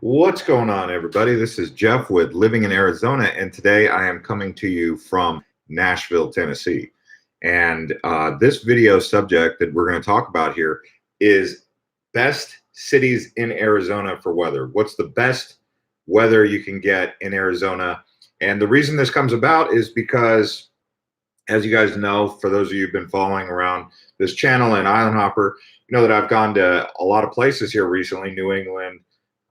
What's going on, everybody? This is Jeff with Living in Arizona, and today I am coming to you from Nashville, Tennessee. And this video subject that we're going to talk about here is best cities in Arizona for weather. What's the best weather you can get in Arizona? And the reason this comes about is because, as you guys know, for those of you who've been following around this channel and Island Hopper, you know that I've gone to a lot of places here recently, New England.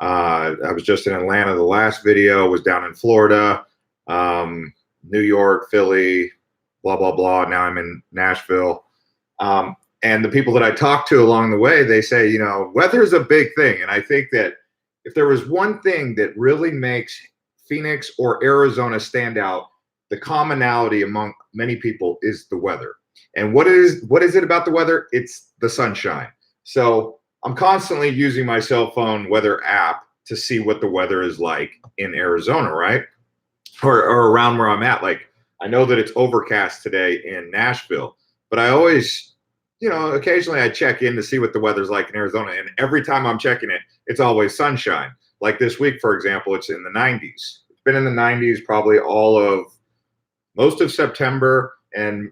I was just in Atlanta. The last video was down in Florida, New York, Philly, blah, blah, blah. Now I'm in Nashville. And the people that I talked to along the way, they say, you know, weather is a big thing. And I think that if there was one thing that really makes Phoenix or Arizona stand out, the commonality among many people is the weather. And what is it about the weather? It's the sunshine. So I'm constantly using my cell phone weather app to see what the weather is like in Arizona, right? Or around where I'm at. Like, I know that it's overcast today in Nashville, but I always, you know, occasionally I check in to see what the weather's like in Arizona. And every time I'm checking it, it's always sunshine. Like this week, for example, it's in the 90s. It's been in the 90s probably most of September and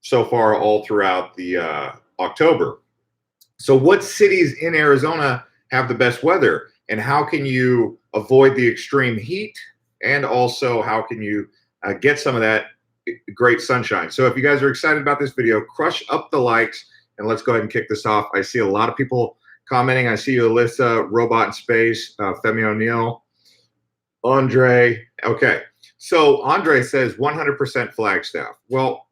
so far all throughout the October. So what cities in Arizona have the best weather, and how can you avoid the extreme heat, and also how can you get some of that great sunshine? So if you guys are excited about this video, crush up the likes and let's go ahead and kick this off. I see a lot of people commenting. I see you, Alyssa, Robot in Space, Femi O'Neill, Andre. Okay, so Andre says 100% Flagstaff. Well,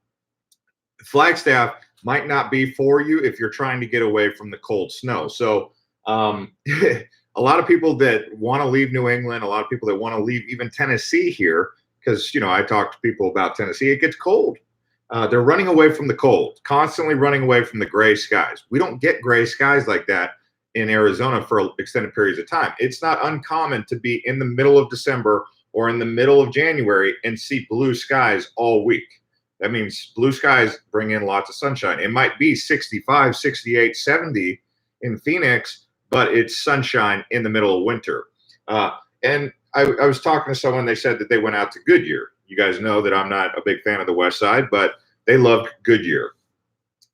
Flagstaff might not be for you if you're trying to get away from the cold snow. So a lot of people that want to leave New England, a lot of people that want to leave even Tennessee here, because, you know, I talk to people about Tennessee, it gets cold. They're running away from the cold, constantly running away from the gray skies. We don't get gray skies like that in Arizona for extended periods of time. It's not uncommon to be in the middle of December or in the middle of January and see blue skies all week. That means blue skies bring in lots of sunshine. It might be 65, 68, 70 in Phoenix, but it's sunshine in the middle of winter. And I was talking to someone, they said that they went out to Goodyear. You guys know that I'm not a big fan of the West Side, but they loved Goodyear.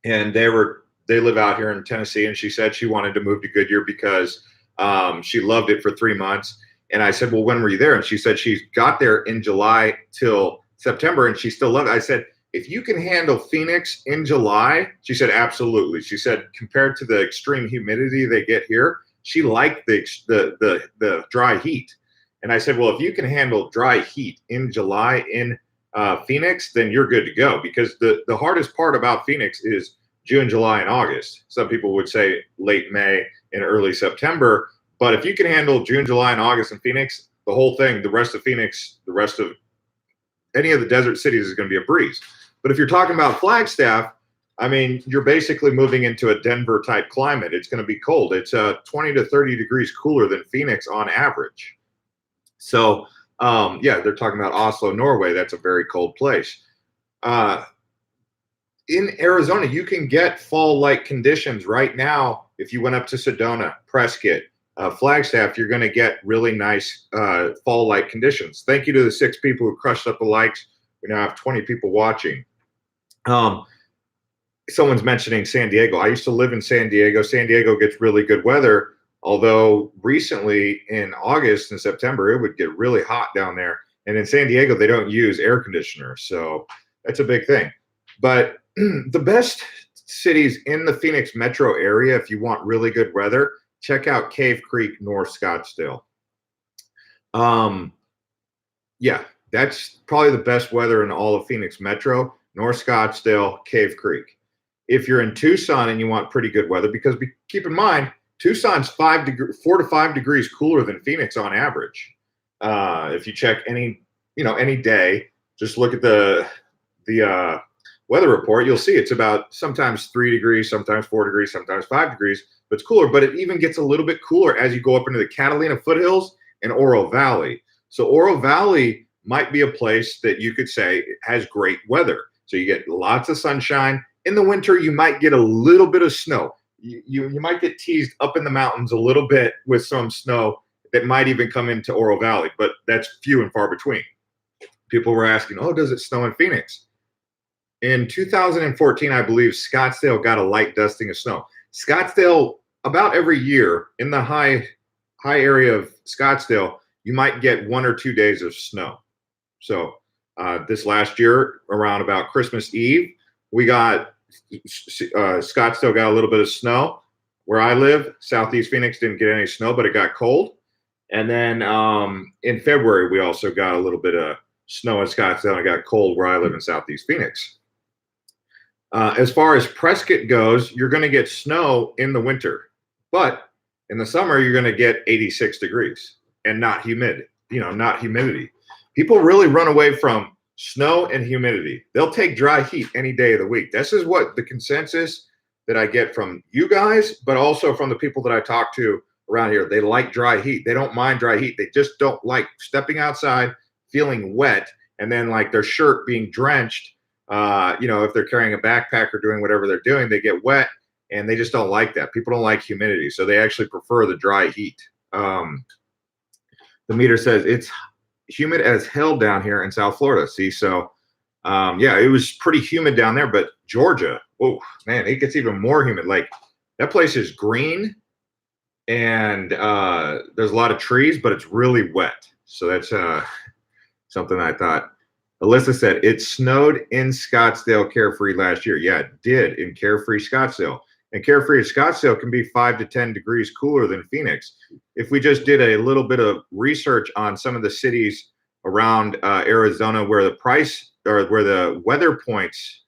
And they live out here in Tennessee, and she said she wanted to move to Goodyear because she loved it for 3 months. And I said, well, when were you there? And she said she got there in July till September, and she still loved it. I said, if you can handle Phoenix in July, she said, absolutely. She said, compared to the extreme humidity they get here, she liked the dry heat. And I said, well, if you can handle dry heat in July in Phoenix, then you're good to go, because the hardest part about Phoenix is June, July, and August. Some people would say late May and early September. But if you can handle June, July, and August in Phoenix, the whole thing, the rest of Phoenix, the rest of any of the desert cities is going to be a breeze. But if you're talking about Flagstaff, I mean, you're basically moving into a Denver type climate. It's going to be cold. It's 20 to 30 degrees cooler than Phoenix on average. So, yeah, they're talking about Oslo, Norway. That's a very cold place. In Arizona, you can get fall-like conditions right now. If you went up to Sedona, Prescott, Flagstaff, you're going to get really nice fall-like conditions. Thank you to the 6 people who crushed up the likes. We now have 20 people watching. Someone's mentioning San Diego. I used to live in San Diego. San Diego gets really good weather, although recently in August and September, it would get really hot down there. And in San Diego, they don't use air conditioners. So that's a big thing. But the best cities in the Phoenix metro area, if you want really good weather, check out Cave Creek, North Scottsdale. Yeah, that's probably the best weather in all of Phoenix metro. North Scottsdale, Cave Creek. If you're in Tucson and you want pretty good weather, because keep in mind, Tucson's 4 to 5 degrees cooler than Phoenix on average. If you check any day, just look at the weather report, you'll see it's about sometimes 3 degrees, sometimes 4 degrees, sometimes 5 degrees, but it's cooler. But it even gets a little bit cooler as you go up into the Catalina foothills and Oro Valley. So Oro Valley might be a place that you could say has great weather. So you get lots of sunshine. In the winter, you might get a little bit of snow. You might get teased up in the mountains a little bit with some snow that might even come into Oro Valley, but that's few and far between. People were asking, oh, does it snow in Phoenix? In 2014, I believe Scottsdale got a light dusting of snow. Scottsdale, about every year in the high area of Scottsdale, you might get 1 or 2 days of snow. So this last year, around about Christmas Eve, we got Scottsdale got a little bit of snow. Where I live, Southeast Phoenix didn't get any snow, but it got cold. And then in February, we also got a little bit of snow in Scottsdale, and it got cold where I live in Southeast Phoenix. As far as Prescott goes, you're going to get snow in the winter, but in the summer, you're going to get 86 degrees and not humid, not humidity. People really run away from snow and humidity. They'll take dry heat any day of the week. This is what the consensus that I get from you guys, but also from the people that I talk to around here. They like dry heat. They don't mind dry heat. They just don't like stepping outside, feeling wet, and then like their shirt being drenched. If they're carrying a backpack or doing whatever they're doing, they get wet, and they just don't like that. People don't like humidity, so they actually prefer the dry heat. The meter says it's humid as hell down here in South Florida. See, so yeah, it was pretty humid down there, but Georgia, oh man, it gets even more humid. Like that place is green, and there's a lot of trees, but it's really wet. So that's something I thought. Alyssa said, it snowed in Scottsdale Carefree last year. Yeah, it did in Carefree Scottsdale. And Carefree Scottsdale can be 5 to 10 degrees cooler than Phoenix. If we just did a little bit of research on some of the cities around Arizona where the price or where the weather points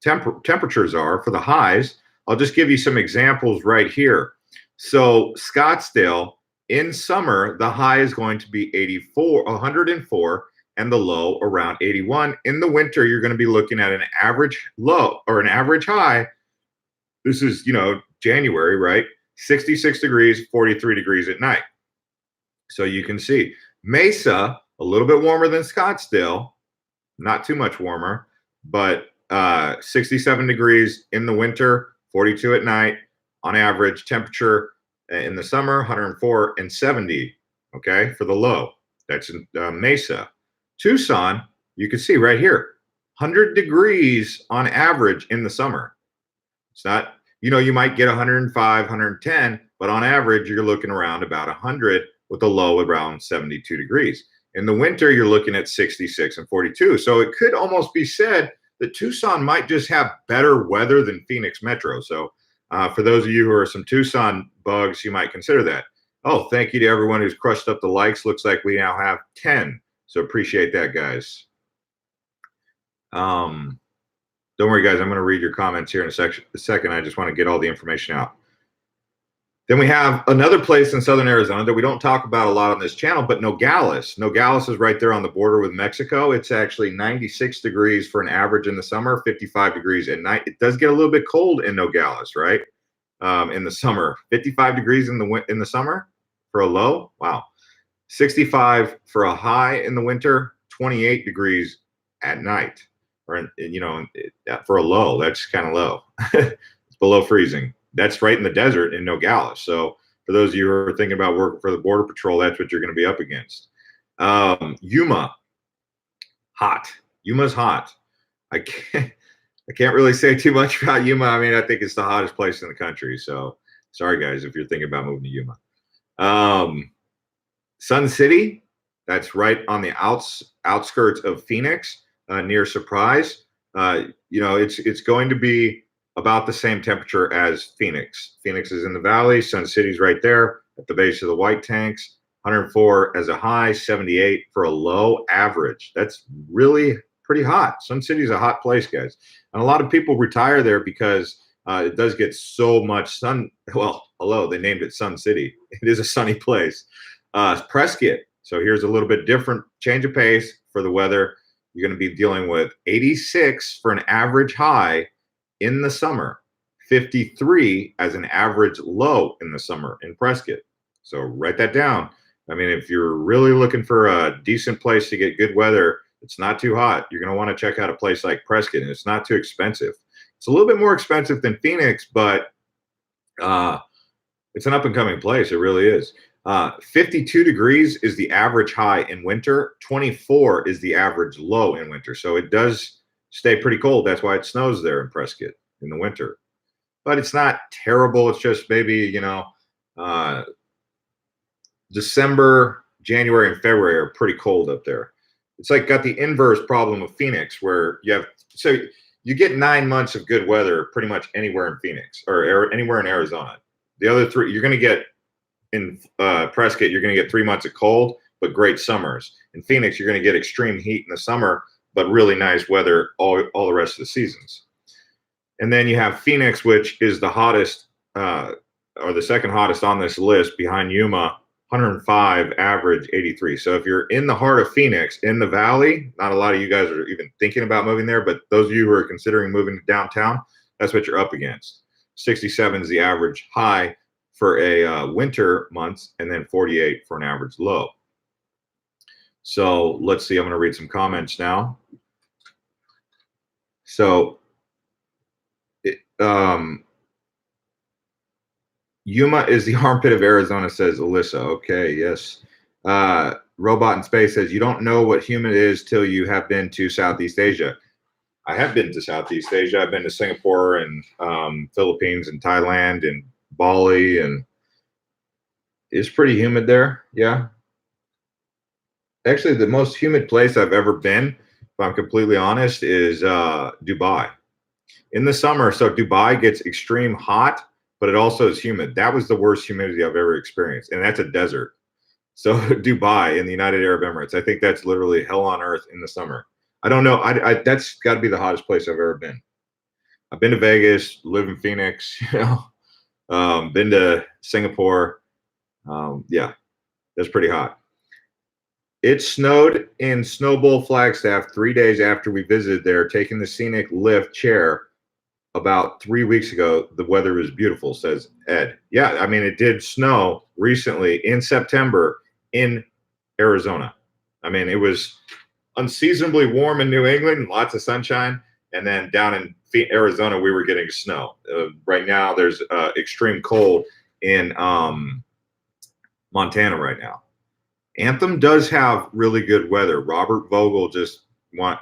temperatures are for the highs, I'll just give you some examples right here. So Scottsdale, in summer, the high is going to be 104, and the low around 81. In the winter, you're going to be looking at an average low or an average high. This is, January, right? 66 degrees, 43 degrees at night. So you can see Mesa, a little bit warmer than Scottsdale, not too much warmer, but 67 degrees in the winter, 42 at night on average temperature. In the summer, 104 and 70, okay, for the low. That's in Mesa. Tucson, you can see right here, 100 degrees on average in the summer. It's not, you might get 105, 110, but on average, you're looking around about 100 with a low around 72 degrees. In the winter, you're looking at 66 and 42. So it could almost be said that Tucson might just have better weather than Phoenix Metro. So for those of you who are some Tucson bugs, you might consider that. Oh, thank you to everyone who's crushed up the likes. Looks like we now have 10. So appreciate that, guys. Don't worry, guys. I'm going to read your comments here in a second. I just want to get all the information out. Then we have another place in southern Arizona that we don't talk about a lot on this channel, but Nogales. Nogales is right there on the border with Mexico. It's actually 96 degrees for an average in the summer, 55 degrees at night. It does get a little bit cold in Nogales, right? In the summer, 55 degrees in the summer for a low. Wow. 65 for a high in the winter, 28 degrees at night, or for a low. That's kind of low. It's below freezing. That's right in the desert in Nogales. So for those of you who are thinking about working for the Border Patrol, that's what you're going to be up against. Yuma, hot. Yuma's hot. I can't really say too much about Yuma. I mean, I think it's the hottest place in the country. So sorry, guys, if you're thinking about moving to Yuma. Sun City, that's right on the outskirts of Phoenix, near Surprise. It's going to be about the same temperature as Phoenix. Phoenix is in the valley. Sun City's right there at the base of the white tanks. 104 as a high, 78 for a low average. That's really pretty hot. Sun City's a hot place, guys. And a lot of people retire there because it does get so much sun. Well, hello, they named it Sun City. It is a sunny place. Prescott. So here's a little bit different change of pace for the weather. You're going to be dealing with 86 for an average high in the summer, 53 as an average low in the summer in Prescott. So write that down. I mean, if you're really looking for a decent place to get good weather, it's not too hot, you're going to want to check out a place like Prescott, and it's not too expensive. It's a little bit more expensive than Phoenix, but It's an up and coming place. It really is. 52 degrees is the average high in winter. 24 is the average low in winter. So it does stay pretty cold. That's why it snows there in Prescott in the winter. But it's not terrible. It's just maybe, uh, December, January, and February are pretty cold up there. It's like got the inverse problem of Phoenix, where you get 9 months of good weather pretty much anywhere in Phoenix or anywhere in Arizona. The other three, you're going to get in Prescott, you're going to get 3 months of cold, but great summers. In Phoenix, you're going to get extreme heat in the summer, but really nice weather all the rest of the seasons. And then you have Phoenix, which is the hottest or the second hottest on this list behind Yuma, 105, average 83. So if you're in the heart of Phoenix, in the valley, not a lot of you guys are even thinking about moving there, but those of you who are considering moving to downtown, that's what you're up against. 67 is the average high for a winter months, and then 48 for an average low. So let's see, I'm going to read some comments now. So Yuma is the armpit of Arizona, says Alyssa. Okay, yes. Robot in Space says, you don't know what humid is till you have been to Southeast Asia. I have been to Southeast Asia. I've been to Singapore and Philippines and Thailand and Bali, and it's pretty humid there. Yeah. Actually, the most humid place I've ever been, if I'm completely honest, is Dubai. In the summer, so Dubai gets extreme hot, but it also is humid. That was the worst humidity I've ever experienced, and that's a desert. So Dubai in the United Arab Emirates, I think that's literally hell on earth in the summer. I don't know. That's got to be the hottest place I've ever been. I've been to Vegas, live in Phoenix, been to Singapore. Yeah, that's pretty hot. It snowed in Snowbowl, Flagstaff 3 days after we visited there, taking the scenic lift chair about 3 weeks ago. The weather was beautiful, says Ed. Yeah, I mean, it did snow recently in September in Arizona. I mean, it was unseasonably warm in New England, lots of sunshine. And then down in Arizona, we were getting snow. Right now, there's extreme cold in Montana right now. Anthem does have really good weather. Robert Vogel just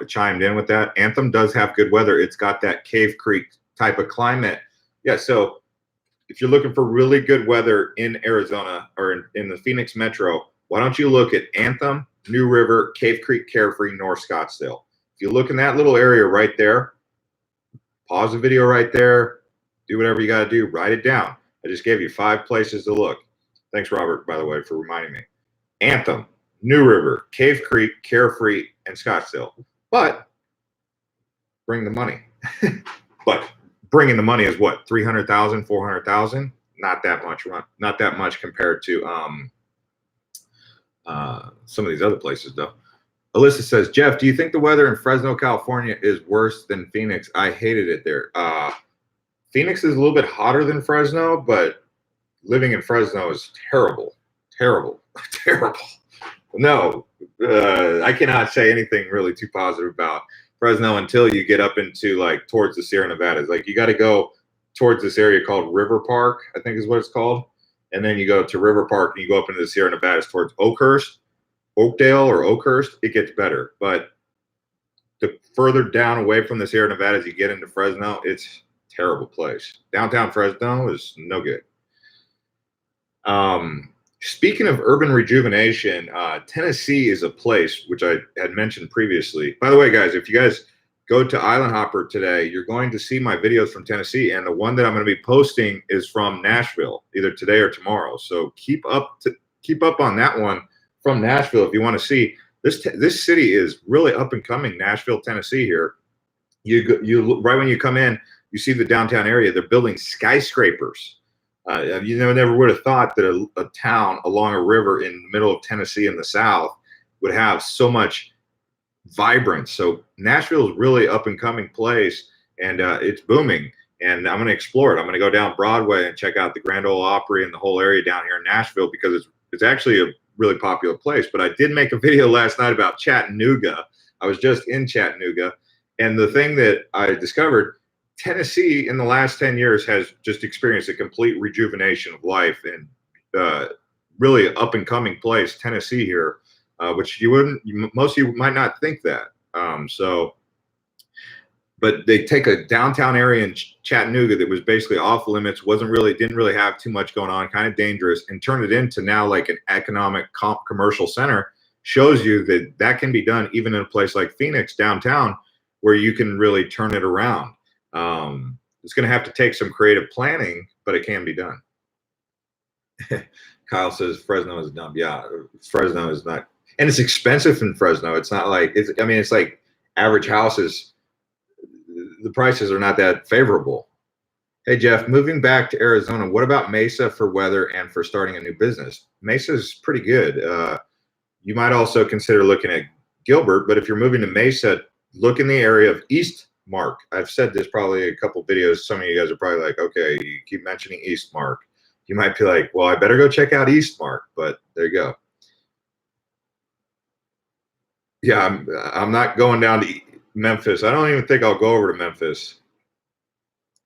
chimed in with that. Anthem does have good weather. It's got that Cave Creek type of climate. Yeah, so if you're looking for really good weather in Arizona or in the Phoenix metro, why don't you look at Anthem, New River, Cave Creek, Carefree, North Scottsdale. If you look in that little area right there, pause the video right there, do whatever you got to do, write it down. I just gave you 5 places to look. Thanks, Robert, by the way, for reminding me. Anthem, New River, Cave Creek, Carefree, and Scottsdale. But bring the money. But bringing the money is what, 300,000, 400,000? Not that much. Not that much compared to some of these other places, though. Alyssa says, Jeff, do you think the weather in Fresno, California is worse than Phoenix? I hated it there. Phoenix is a little bit hotter than Fresno, but living in Fresno is terrible. Terrible. Terrible. No, I cannot say anything really too positive about Fresno until you get up into like towards the Sierra Nevadas. Like you got to go towards this area called River Park, I think is what it's called. And then you go to River Park and you go up into the Sierra Nevadas towards Oakdale or Oakhurst, it gets better. But the further down away from the Sierra Nevadas you get into Fresno, it's a terrible place. Downtown Fresno is no good. Speaking of urban rejuvenation, Tennessee is a place which I had mentioned previously. By the way, guys, if you guys go to Island Hopper today, you're going to see my videos from Tennessee, and the one that I'm going to be posting is from Nashville, either today or tomorrow. So keep up on that one from Nashville if you want to see. This city is really up and coming. Nashville, Tennessee. Here, you right when you come in, you see the downtown area. They're building skyscrapers. You never would have thought that a town along a river in the middle of Tennessee in the South would have so much vibrance. So Nashville is really up and coming place, and it's booming. And I'm going to explore it. I'm going to go down Broadway and check out the Grand Ole Opry and the whole area down here in Nashville because it's actually a really popular place. But I did make a video last night about Chattanooga. I was just in Chattanooga, and the thing that I discovered, Tennessee in the last 10 years has just experienced a complete rejuvenation of life, and really up and coming place, Tennessee here, which most of you might not think that. But they take a downtown area in Chattanooga that was basically off limits, didn't really have too much going on, kind of dangerous, and turn it into now like an economic commercial center. Shows you that that can be done even in a place like Phoenix downtown, where you can really turn it around. It's going to have to take some creative planning, but it can be done. Kyle says Fresno is dumb. Yeah, Fresno is not, and it's expensive in Fresno. It's not like I mean, it's like average houses. The prices are not that favorable. Hey, Jeff, moving back to Arizona, what about Mesa for weather and for starting a new business? Mesa is pretty good. You might also consider looking at Gilbert, but if you're moving to Mesa, look in the area of East Mark. I've said this probably a couple videos. Some of you guys are probably like, okay, you keep mentioning East Mark. You might be like, well, I better go check out East Mark, but there you go. Yeah, I'm not going down to Memphis. I don't even think I'll go over to Memphis.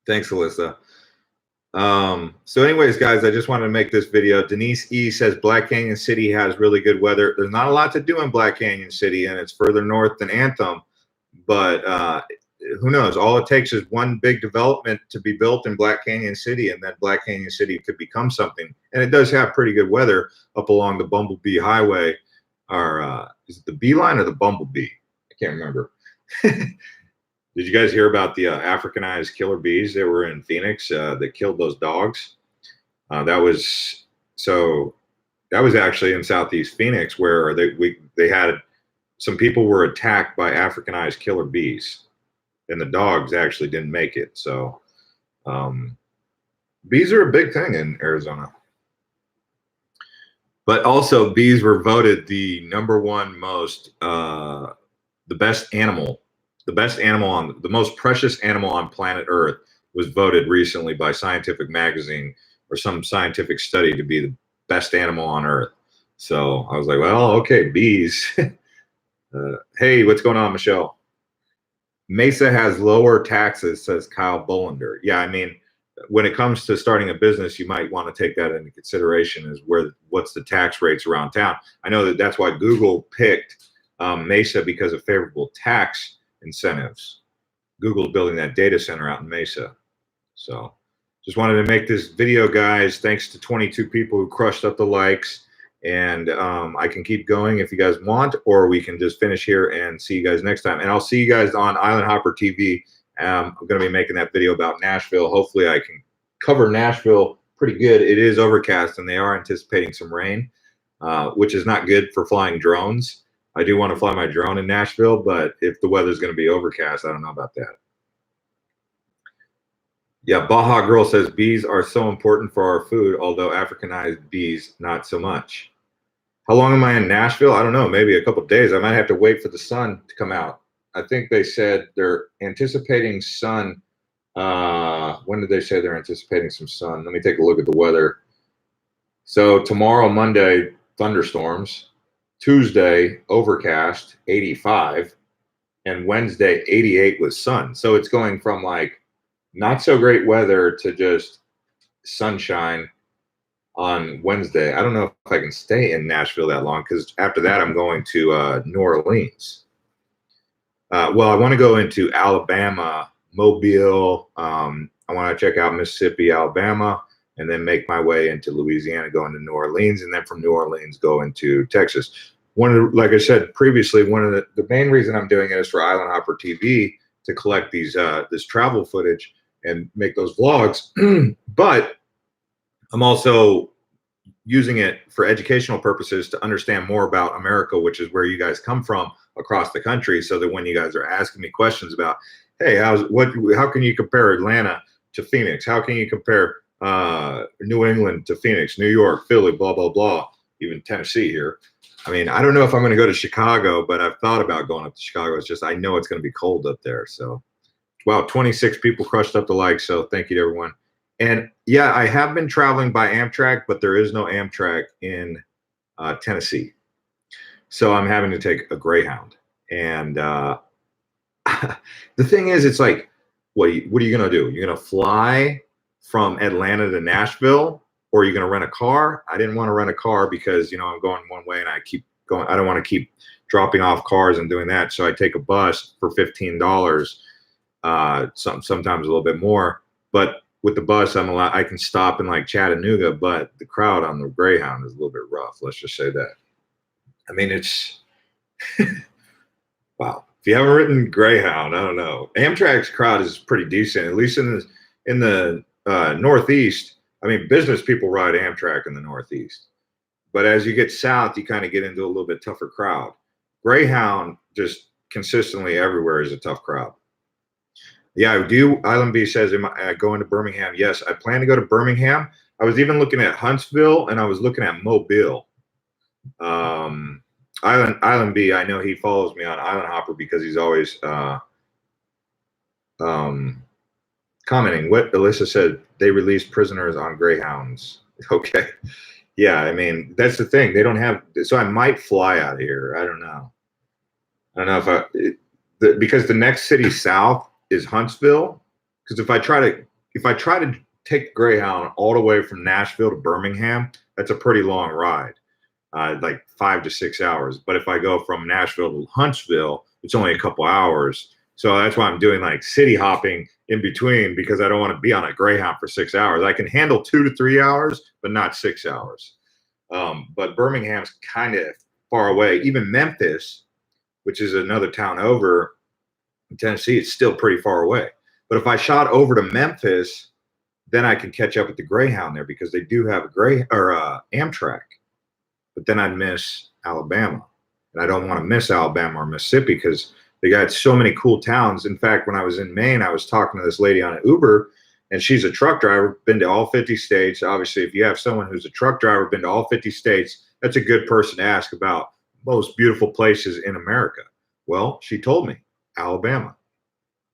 Thanks, Alyssa. So anyways, guys, I just wanted to make this video. Denise E says Black Canyon City has really good weather. There's not a lot to do in Black Canyon City, and it's further north than Anthem, but who knows? All it takes is one big development to be built in Black Canyon City, and then Black Canyon City could become something. And it does have pretty good weather up along the Bumblebee Highway, or is it the Beeline or the Bumblebee? I can't remember. Did you guys hear about the Africanized killer bees that were in Phoenix that killed those dogs? That was actually in Southeast Phoenix, where they had some people were attacked by Africanized killer bees, and the dogs actually didn't make it. So bees are a big thing in Arizona. But also, bees were voted the #1 most, the best animal on the most precious animal on planet Earth was voted recently by Scientific Magazine or some scientific study to be the best animal on Earth. So I was like, well, okay, bees. Hey, what's going on, Michelle? Mesa has lower taxes, says Kyle Bollander. Yeah, I mean, when it comes to starting a business, you might want to take that into consideration, is what's the tax rates around town. I know that's why Google picked Mesa, because of favorable tax incentives. Google's building that data center out in Mesa. So just wanted to make this video, guys. Thanks to 22 people who crushed up the likes. And I can keep going if you guys want, or we can just finish here and see you guys next time. And I'll see you guys on Island Hopper TV. I'm going to be making that video about Nashville. Hopefully I can cover Nashville pretty good. It is overcast, and they are anticipating some rain, which is not good for flying drones. I do want to fly my drone in Nashville, but if the weather's going to be overcast, I don't know about that. Yeah, Baja Girl says bees are so important for our food, although Africanized bees, not so much. How long am I in Nashville? I don't know, maybe a couple of days. I might have to wait for the sun to come out. I think they said they're anticipating sun. When did they say they're anticipating some sun? Let me take a look at the weather. So tomorrow, Monday, thunderstorms. Tuesday, overcast, 85. And Wednesday, 88 with sun. So it's going from like not so great weather to just sunshine on Wednesday. I don't know if I can stay in Nashville that long, because after that, I'm going to New Orleans. Well, I want to go into Alabama, Mobile. I want to check out Mississippi, Alabama, and then make my way into Louisiana, go into New Orleans, and then from New Orleans go into Texas. Like I said previously, one of the main reason I'm doing it is for Island Hopper TV, to collect this travel footage and make those vlogs. But I'm also using it for educational purposes to understand more about America, which is where you guys come from across the country, so that when you guys are asking me questions about, hey, how can you compare Atlanta to Phoenix? How can you compare New England to Phoenix, New York, Philly, blah, blah, blah, even Tennessee here. I mean, I don't know if I'm going to go to Chicago, but I've thought about going up to Chicago. It's just, I know it's going to be cold up there. So, wow, 26 people crushed up the like. So thank you to everyone. And yeah, I have been traveling by Amtrak, but there is no Amtrak in Tennessee. So I'm having to take a Greyhound. And the thing is, it's like, what are you going to do? You're going to fly from Atlanta to Nashville, or are you going to rent a car? I didn't want to rent a car because, you know, I'm going one way and I keep going. I don't want to keep dropping off cars and doing that. So I take a bus for $15, sometimes a little bit more. But with the bus, I can stop in like Chattanooga, but the crowd on the Greyhound is a little bit rough. Let's just say that. I mean, it's wow. If you haven't ridden Greyhound, I don't know. Amtrak's crowd is pretty decent, at least in the Northeast. I mean, business people ride Amtrak in the Northeast, but as you get south, you kind of get into a little bit tougher crowd. Greyhound just consistently everywhere is a tough crowd. Yeah, I do. Island B says, am I going to Birmingham? Yes, I plan to go to Birmingham. I was even looking at Huntsville, and I was looking at Mobile. Island B, I know he follows me on Island Hopper because he's always commenting. What Alyssa said, they released prisoners on Greyhounds. Okay. Yeah, I mean, that's the thing. They don't have, so I might fly out of here. I don't know. I don't know if because the next city south is Huntsville. Because if I try to take Greyhound all the way from Nashville to Birmingham, that's a pretty long ride, like 5 to 6 hours. But if I go from Nashville to Huntsville, it's only a couple hours. So that's why I'm doing like city hopping in between, because I don't want to be on a Greyhound for 6 hours. I can handle 2 to 3 hours, but not 6 hours. But Birmingham's kind of far away. Even Memphis, which is another town over in Tennessee, it's still pretty far away. But if I shot over to Memphis, then I can catch up with the Greyhound there, because they do have a Amtrak. But then I'd miss Alabama, and I don't want to miss Alabama or Mississippi because they got so many cool towns. In fact, when I was in Maine, I was talking to this lady on an Uber, and she's a truck driver, been to all 50 states. Obviously, if you have someone who's a truck driver, been to all 50 states, that's a good person to ask about most beautiful places in America. Well, she told me Alabama.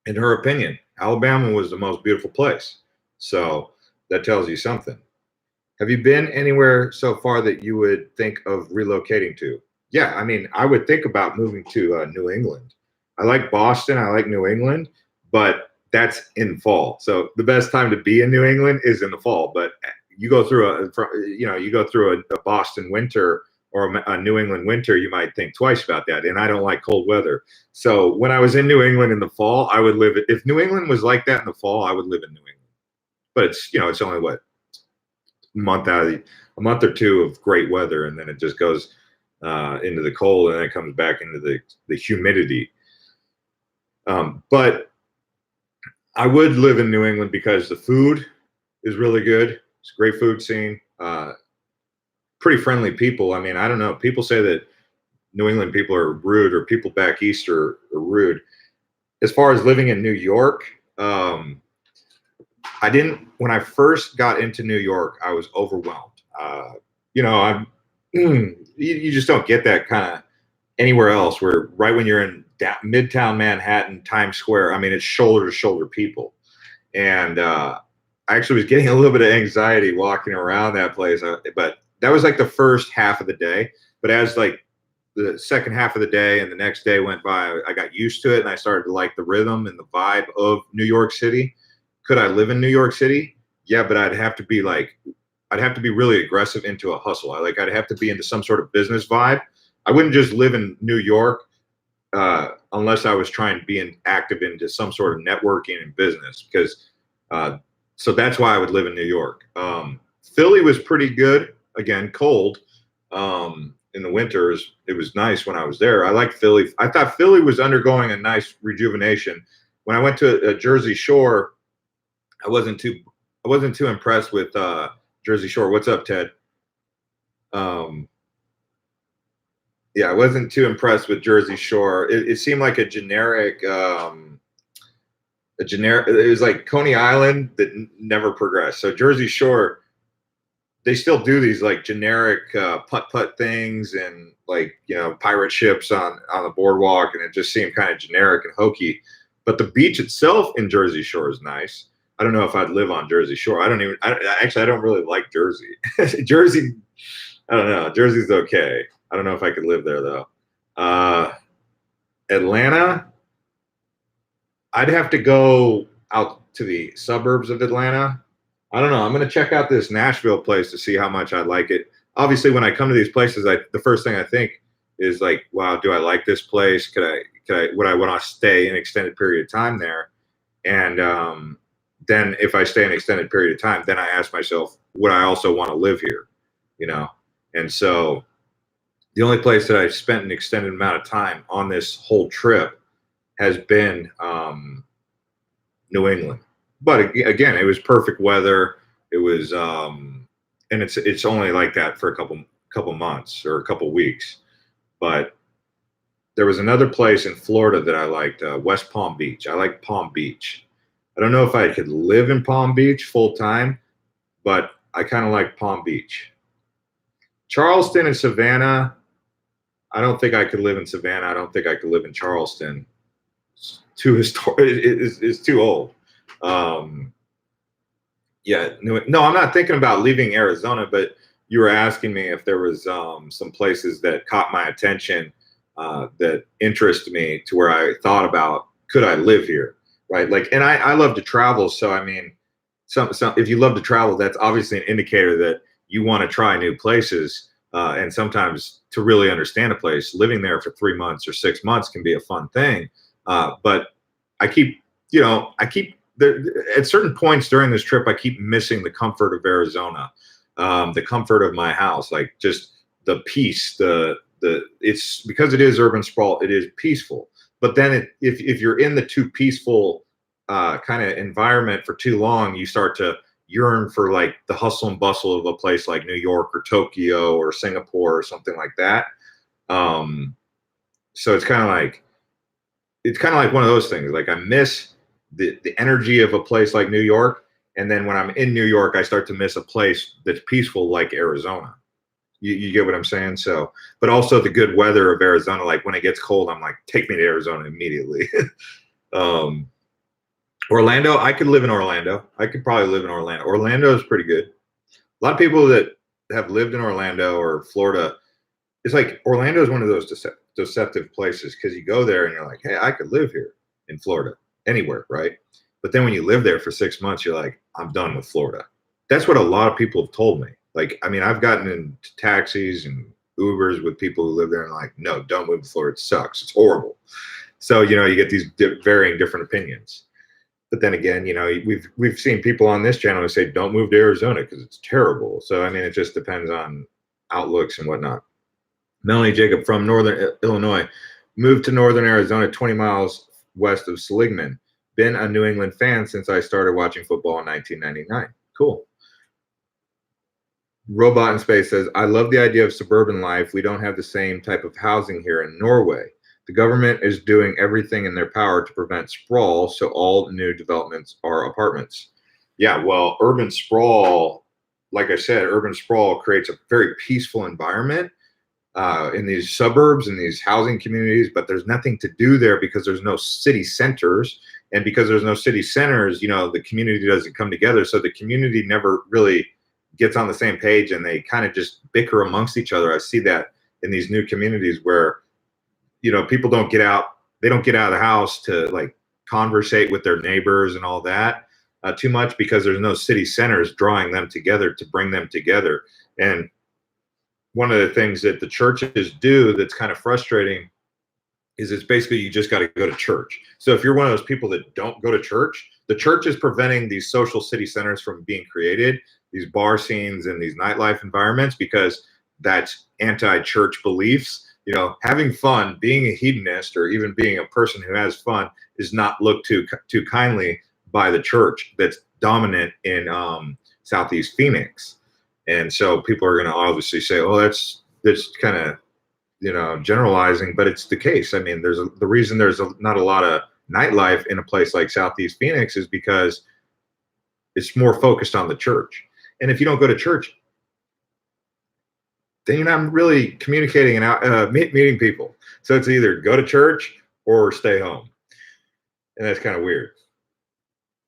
In her opinion, Alabama was the most beautiful place. So that tells you something. Have you been anywhere so far that you would think of relocating to? Yeah, I mean, I would think about moving to New England. I like Boston. I like New England, but that's in fall. So the best time to be in New England is in the fall. But you go through a Boston winter or a New England winter, you might think twice about that. And I don't like cold weather. So when I was in New England in the fall, I would live. If New England was like that in the fall, I would live in New England. But it's only what, a month or two of great weather, and then it just goes into the cold, and then it comes back into the humidity. But I would live in New England because the food is really good. It's a great food scene. Pretty friendly people. I mean, I don't know. People say that New England people are rude, or people back east are rude. As far as living in New York, when I first got into New York, I was overwhelmed. You just don't get that kind of anywhere else, where right when you're in Midtown Manhattan, Times Square, I mean, it's shoulder to shoulder people. And I actually was getting a little bit of anxiety walking around that place. But that was like the first half of the day. But as like the second half of the day and the next day went by, I got used to it, and I started to like the rhythm and the vibe of New York City. Could I live in New York City? Yeah, but I'd have to be really aggressive into a hustle. I'd have to be into some sort of business vibe. I wouldn't just live in New York unless I was trying to be active into some sort of networking and business, because so that's why I would live in New York. Philly was pretty good. Again, cold in the winters. It was nice when I was there. I liked Philly. I thought Philly was undergoing a nice rejuvenation. When I went to Jersey Shore, I wasn't too impressed with Jersey Shore. What's up, Ted? Yeah, I wasn't too impressed with Jersey Shore. It seemed like a generic. It was like Coney Island that never progressed. So Jersey Shore, they still do these like generic putt-putt things, and like, pirate ships on the boardwalk, and it just seemed kind of generic and hokey. But the beach itself in Jersey Shore is nice. I don't know if I'd live on Jersey Shore. I don't really like Jersey. Jersey, I don't know. Jersey's okay. I don't know if I could live there though. Atlanta, I'd have to go out to the suburbs of Atlanta. I don't know. I'm going to check out this Nashville place to see how much I like it. Obviously, when I come to these places, the first thing I think is like, wow, do I like this place? Would I want to stay an extended period of time there? And then if I stay an extended period of time, then I ask myself, would I also want to live here? You know? And so the only place that I've spent an extended amount of time on this whole trip has been New England. But again, it was perfect weather. It was, and it's only like that for a couple months or a couple weeks. But there was another place in Florida that I liked, West Palm Beach. I like Palm Beach. I don't know if I could live in Palm Beach full time, but I kind of like Palm Beach. Charleston and Savannah, I don't think I could live in Savannah. I don't think I could live in Charleston. It's too it's too old. Yeah, no, I'm not thinking about leaving Arizona, but you were asking me if there was some places that caught my attention that interest me to where I thought about, could I live here, right? Like, and I love to travel, so I mean, some if you love to travel, that's obviously an indicator that you want to try new places. And sometimes to really understand a place, living there for 3 months or 6 months can be a fun thing. But I keep at certain points during this trip, I keep missing the comfort of Arizona, the comfort of my house, like just the peace, it's because it is urban sprawl, it is peaceful. But then if you're in the too peaceful kind of environment for too long, you start to yearn for like the hustle and bustle of a place like New York or Tokyo or Singapore or something like that. So it's kind of like one of those things. Like I miss the energy of a place like New York, and then when I'm in New York, I start to miss a place that's peaceful like Arizona. You get what I'm saying? So, but also the good weather of Arizona. Like when it gets cold, I'm like, take me to Arizona immediately. Orlando, I could live in Orlando. I could probably live in Orlando. Orlando is pretty good. A lot of people that have lived in Orlando or Florida, it's like Orlando is one of those deceptive places because you go there and you're like, hey, I could live here in Florida, anywhere, right? But then when you live there for 6 months, you're like, I'm done with Florida. That's what a lot of people have told me. Like, I mean, I've gotten into taxis and Ubers with people who live there and like, no, don't move to Florida. It sucks. It's horrible. So, you get these varying different opinions. But then again, we've seen people on this channel who say, don't move to Arizona because it's terrible. So, I mean, it just depends on outlooks and whatnot. Melanie Jacob from Northern Illinois, moved to Northern Arizona, 20 miles west of Seligman. Been a New England fan since I started watching football in 1999. Cool. Robot in Space says, I love the idea of suburban life. We don't have the same type of housing here in Norway. The government is doing everything in their power to prevent sprawl, so all new developments are apartments. Yeah, well, urban sprawl, like I said, urban sprawl creates a very peaceful environment in these suburbs and these housing communities, but there's nothing to do there because there's no city centers. And because there's no city centers, the community doesn't come together. So the community never really gets on the same page and they kind of just bicker amongst each other. I see that in these new communities where people don't get out. They don't get out of the house to like conversate with their neighbors and all that too much because there's no city centers drawing them together to bring them together. And one of the things that the churches do that's kind of frustrating is it's basically you just got to go to church. So if you're one of those people that don't go to church, the church is preventing these social city centers from being created, these bar scenes and these nightlife environments, because that's anti-church beliefs. Having fun, being a hedonist, or even being a person who has fun is not looked too kindly by the church that's dominant in Southeast Phoenix. And so people are going to obviously say, oh, that's kind of, generalizing, but it's the case. I mean, the reason there's not a lot of nightlife in a place like Southeast Phoenix is because it's more focused on the church. And if you don't go to church, then you're not really communicating and meeting people. So it's either go to church or stay home. And that's kind of weird.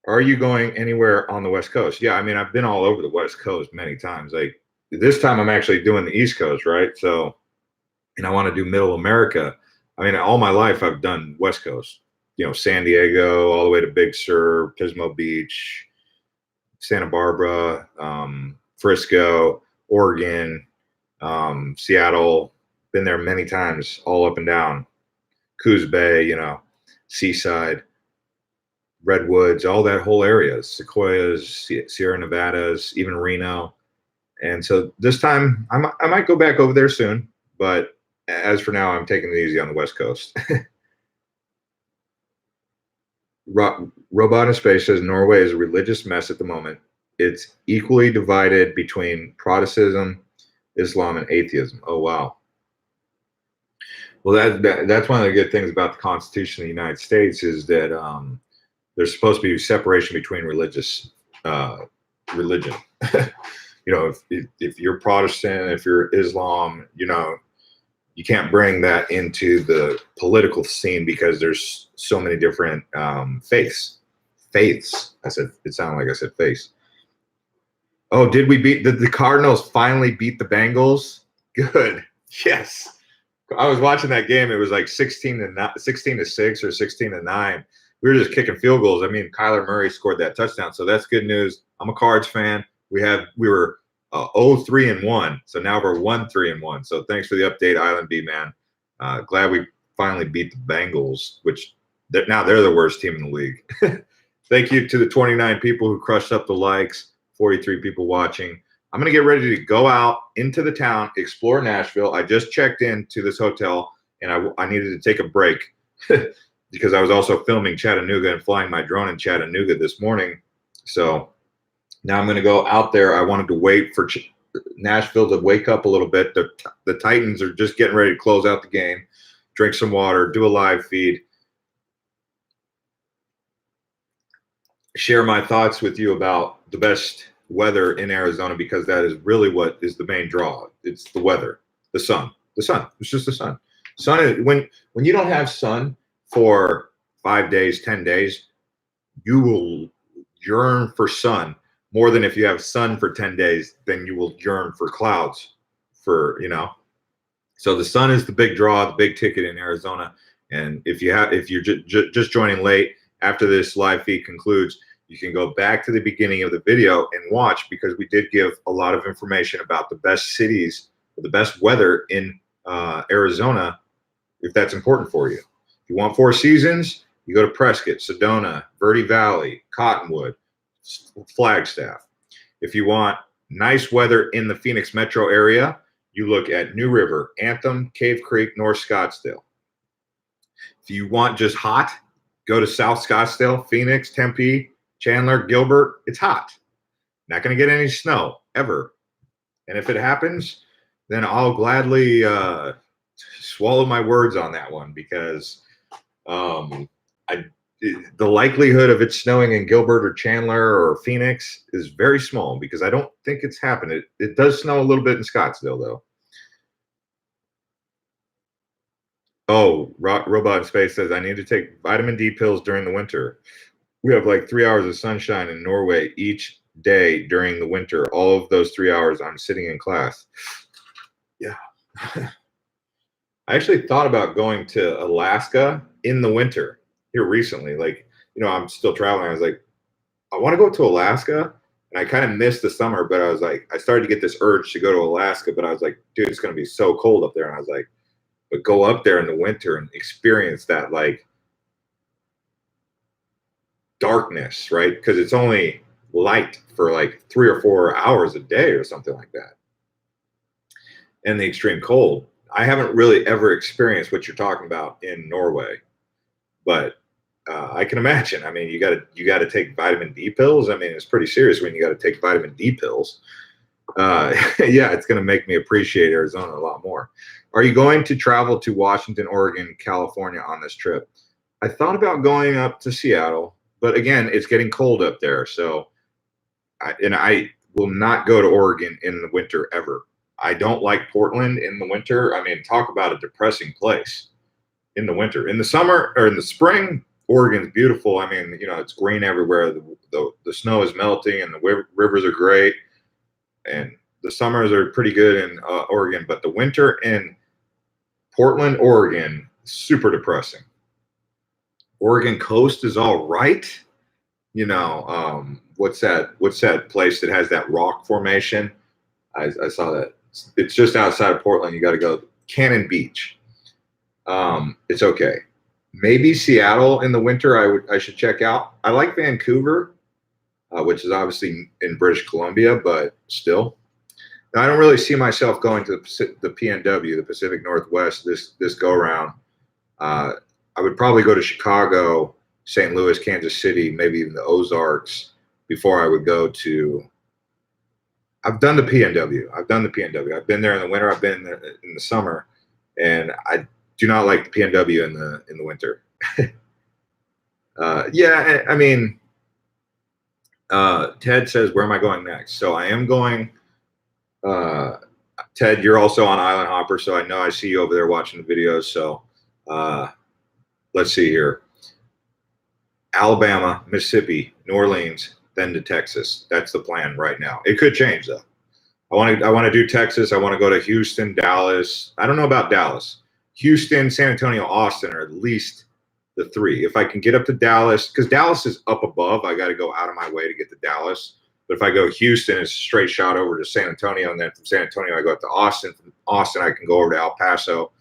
Are you going anywhere on the West Coast? Yeah, I mean, I've been all over the West Coast many times. Like this time I'm actually doing the East Coast, right? So, and I want to do Middle America. I mean, all my life I've done West Coast. San Diego all the way to Big Sur, Pismo Beach, Santa Barbara, Frisco, Oregon, Seattle. Been there many times, all up and down. Coos Bay, Seaside, Redwoods, all that whole area, Sequoias, Sierra Nevadas, even Reno. And so this time I might go back over there soon, but as for now, I'm taking it easy on the West Coast. Robot in Space says Norway is a religious mess at the moment. It's equally divided between Protestantism, Islam, and atheism. Oh, wow. Well, that's one of the good things about the Constitution of the United States is that there's supposed to be separation between religion. If you're Protestant, if you're Islam, you can't bring that into the political scene because there's so many different faiths. I said, it sounded like I said face. Oh, did the Cardinals finally beat the Bengals? Good. Yes. I was watching that game. It was like 16-6 or 16-9. We were just kicking field goals. I mean, Kyler Murray scored that touchdown, so that's good news. I'm a Cards fan. We were 0-3-1, so now we're 1-3-1. So thanks for the update, Island B man. Glad we finally beat the Bengals, which now they're the worst team in the league. Thank you to the 29 people who crushed up the likes, 43 people watching. I'm going to get ready to go out into the town, explore Nashville. I just checked into this hotel, and I needed to take a break because I was also filming Chattanooga and flying my drone in Chattanooga this morning. So now I'm going to go out there. I wanted to wait for Nashville to wake up a little bit. The Titans are just getting ready to close out the game, drink some water, do a live feed, share my thoughts with you about the best weather in Arizona, because that is really what is the main draw. It's the weather, the sun. It's just the sun. When you don't have sun for 5 days, 10 days, you will yearn for sun more than if you have sun for 10 days, then you will yearn for clouds So the sun is the big draw, the big ticket in Arizona. And if you're just joining late after this live feed concludes, you can go back to the beginning of the video and watch, because we did give a lot of information about the best cities, the best weather in Arizona, if that's important for you. If you want 4 seasons, you go to Prescott, Sedona, Verde Valley, Cottonwood, Flagstaff. If you want nice weather in the Phoenix metro area, you look at New River, Anthem, Cave Creek, North Scottsdale. If you want just hot, go to South Scottsdale, Phoenix, Tempe, Chandler, Gilbert. It's hot. Not going to get any snow ever. And if it happens, then I'll gladly swallow my words on that one, because the likelihood of it snowing in Gilbert or Chandler or Phoenix is very small, because I don't think it's happened. It does snow a little bit in Scottsdale, though. Oh, Robot in Space says, I need to take vitamin D pills during the winter. We have like 3 hours of sunshine in Norway each day during the winter. All of those 3 hours, I'm sitting in class. Yeah. I actually thought about going to Alaska in the winter here recently. I'm still traveling. I was like, I want to go to Alaska. And I kind of missed the summer, but I was like, I started to get this urge to go to Alaska, but I was like, dude, it's going to be so cold up there. And I was like, but go up there in the winter and experience that, darkness, right? Because it's only light for like 3 or 4 hours a day or something like that. And the extreme cold. I haven't really ever experienced what you're talking about in Norway, but I can imagine. I mean, you got to take vitamin D pills. I mean, it's pretty serious when you got to take vitamin D pills. Yeah, it's going to make me appreciate Arizona a lot more. Are you going to travel to Washington, Oregon, California on this trip? I thought about going up to Seattle, but again, it's getting cold up there. So, I will not go to Oregon in the winter ever. I don't like Portland in the winter. I mean, talk about a depressing place in the winter. In the summer or in the spring, Oregon's beautiful. I mean, it's green everywhere. The snow is melting and the rivers are great. And the summers are pretty good in Oregon. But the winter in Portland, Oregon, super depressing. Oregon coast is all right. You know, what's that place that has that rock formation? I saw that. It's just outside of Portland. You got to go Cannon Beach. It's okay. Maybe Seattle in the winter. I should check out. I like Vancouver, which is obviously in British Columbia, but still. Now, I don't really see myself going to the PNW, the Pacific Northwest, this go around. I would probably go to Chicago, St. Louis, Kansas City, maybe even the Ozarks before I would go to. I've done the PNW. I've been there in the winter. I've been there in the summer, and I do not like the PNW in the winter. Yeah, I mean, Ted says, "Where am I going next?" So I am going. Ted, you're also on Island Hopper, so I know I see you over there watching the videos. So let's see here: Alabama, Mississippi, New Orleans, then to Texas. That's the plan right now. It could change though. I want to do Texas. I want to go to Houston, Dallas. I don't know about Dallas. Houston, San Antonio, Austin are at least the three. If I can get up to Dallas, because Dallas is up above, I got to go out of my way to get to Dallas. But if I go Houston, it's a straight shot over to San Antonio, and then from San Antonio I go up to Austin. From Austin I can go over to El Paso.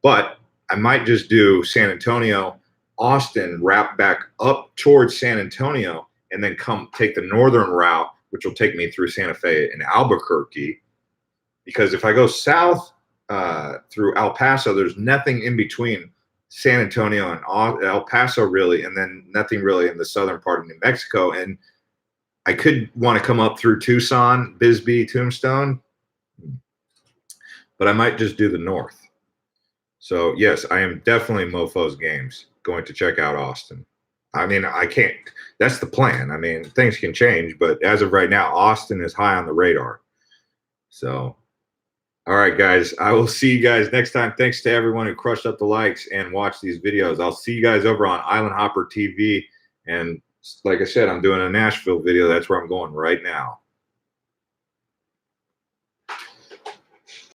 But I might just do San Antonio, Austin, wrap back up towards San Antonio, and then come take the northern route, which will take me through Santa Fe and Albuquerque. Because if I go south through El Paso, there's nothing in between San Antonio and El Paso really, and then nothing really in the southern part of New Mexico. And I could want to come up through Tucson, Bisbee, Tombstone, but I might just do the north. So yes, I am definitely Mofo's Games going to check out Austin. I mean, I can't. That's the plan. I mean, things can change, but as of right now, Austin is high on the radar. So, all right, guys, I will see you guys next time. Thanks to everyone who crushed up the likes and watched these videos. I'll see you guys over on Island Hopper TV. And like I said, I'm doing a Nashville video. That's where I'm going right now.